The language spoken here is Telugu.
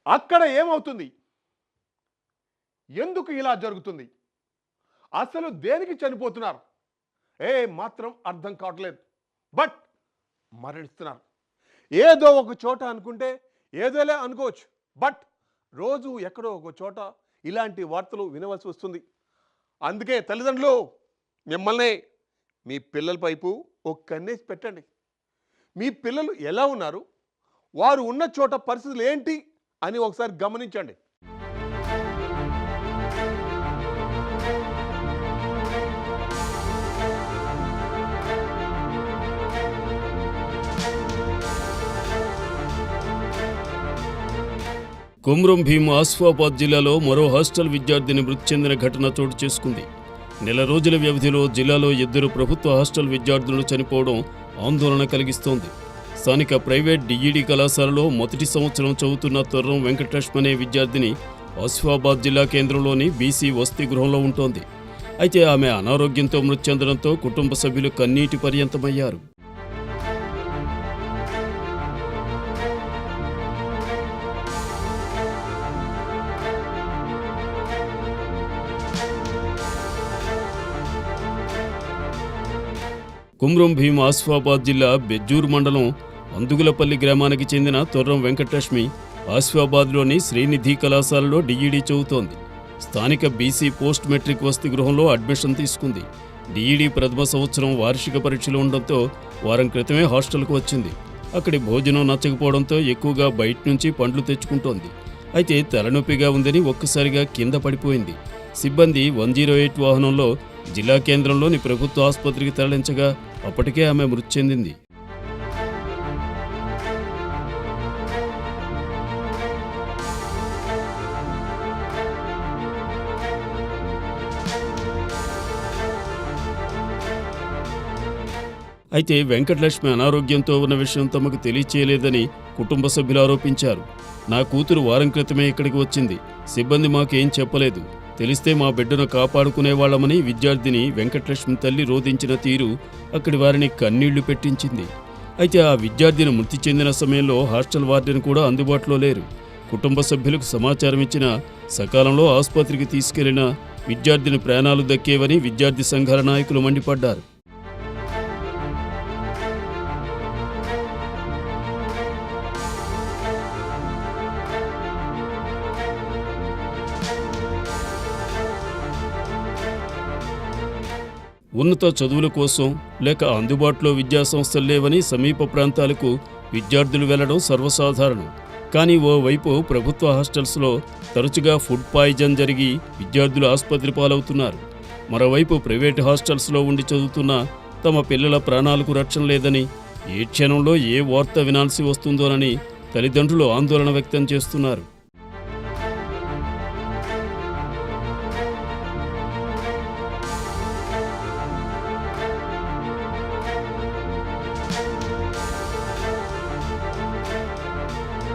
అక్కడ ఏమవుతుంది? ఎందుకు ఇలా జరుగుతుంది? అసలు దేనికి చనిపోతున్నారు? మాత్రం అర్థం కావట్లేదు. బట్ మరణిస్తున్నారు. ఏదో ఒక చోట అనుకుంటే ఏదోలే అనుకోవచ్చు. బట్ రోజు ఎక్కడో ఒక చోట ఇలాంటి వార్తలు వినవలసి వస్తుంది. అందుకే తల్లిదండ్రులు మిమ్మల్ని మీ పిల్లల వైపు ఒక కన్నేసి పెట్టండి. మీ పిల్లలు ఎలా ఉన్నారు, వారు ఉన్న చోట పరిస్థితులు ఏంటి అని ఒకసారి గమనించండి. కుమ్రం భీం ఆసిఫాబాద్ జిల్లాలో మరో హాస్టల్ విద్యార్థిని మృతి చెందిన ఘటన చోటు చేసుకుంది. నెల రోజుల వ్యవధిలో జిల్లాలో 2 ప్రభుత్వ హాస్టల్ విద్యార్థులు చనిపోవడం ఆందోళన కలిగిస్తోంది. స్థానిక ప్రైవేట్ డిఈడి కళాశాలలో మొదటి సంవత్సరం చదువుతున్న తొర్రం వెంకటలక్ష్మి అనే విద్యార్థిని ఆసిఫాబాద్ జిల్లా కేంద్రంలోని బీసీ వసతి గృహంలో ఉంటోంది. అయితే ఆమె అనారోగ్యంతో మృతి చెందడంతో కుటుంబ సభ్యులు కన్నీటి పర్యంతమయ్యారు. కుమ్రం భీం ఆసిఫాబాద్ జిల్లా బెజ్జూర్ మండలం అందుగులపల్లి గ్రామానికి చెందిన తొర్రం వెంకటలక్ష్మి ఆసిఫాబాద్లోని శ్రీనిధి కళాశాలలో డిఈడి చదువుతోంది. స్థానిక బీసీ పోస్ట్ మెట్రిక్ వసతి గృహంలో అడ్మిషన్ తీసుకుంది. డిఈడి ప్రథమ సంవత్సరం వార్షిక పరీక్షలు ఉండడంతో వారం క్రితమే హాస్టల్కు వచ్చింది. అక్కడి భోజనం నచ్చకపోవడంతో ఎక్కువగా బయట నుంచి పండ్లు తెచ్చుకుంటోంది. అయితే తలనొప్పిగా ఉందని ఒక్కసారిగా కింద పడిపోయింది. సిబ్బంది 108 వాహనంలో జిల్లా కేంద్రంలోని ప్రభుత్వ ఆసుపత్రికి తరలించగా అప్పటికే ఆమె మృతి చెందింది. అయితే వెంకటలక్ష్మి అనారోగ్యంతో ఉన్న విషయం తమకు తెలియచేయలేదని కుటుంబ సభ్యులు ఆరోపించారు. నా కూతురు వారం క్రితమే ఇక్కడికి వచ్చింది. సిబ్బంది మాకేం చెప్పలేదు. తెలిస్తే మా బిడ్డను కాపాడుకునేవాళ్లమని విద్యార్థిని వెంకటలక్ష్మి తల్లి రోధించిన తీరు అక్కడి వారిని కన్నీళ్లు పెట్టించింది. అయితే ఆ విద్యార్థిని మృతి చెందిన సమయంలో హాస్టల్ వార్డెన్ కూడా అందుబాటులో లేరు. కుటుంబ సభ్యులకు సమాచారం ఇచ్చినా సకాలంలో ఆసుపత్రికి తీసుకెళ్లిన విద్యార్థిని ప్రాణాలు దక్కేవని విద్యార్థి సంఘాల నాయకులు మండిపడ్డారు. ఉన్నత చదువుల కోసం లేక అందుబాటులో విద్యాసంస్థలు లేవని సమీప ప్రాంతాలకు విద్యార్థులు వెళ్లడం సర్వసాధారణం. కానీ ఓవైపు ప్రభుత్వ హాస్టల్స్లో తరచుగా ఫుడ్ పాయిజన్ జరిగి విద్యార్థులు ఆసుపత్రి పాలవుతున్నారు. మరోవైపు ప్రైవేటు హాస్టల్స్లో ఉండి చదువుతున్న తమ పిల్లల ప్రాణాలకు రక్షణ లేదని, ఏ క్షణంలో ఏ వార్త వినాల్సి వస్తుందోనని తల్లిదండ్రులు ఆందోళన వ్యక్తం చేస్తున్నారు.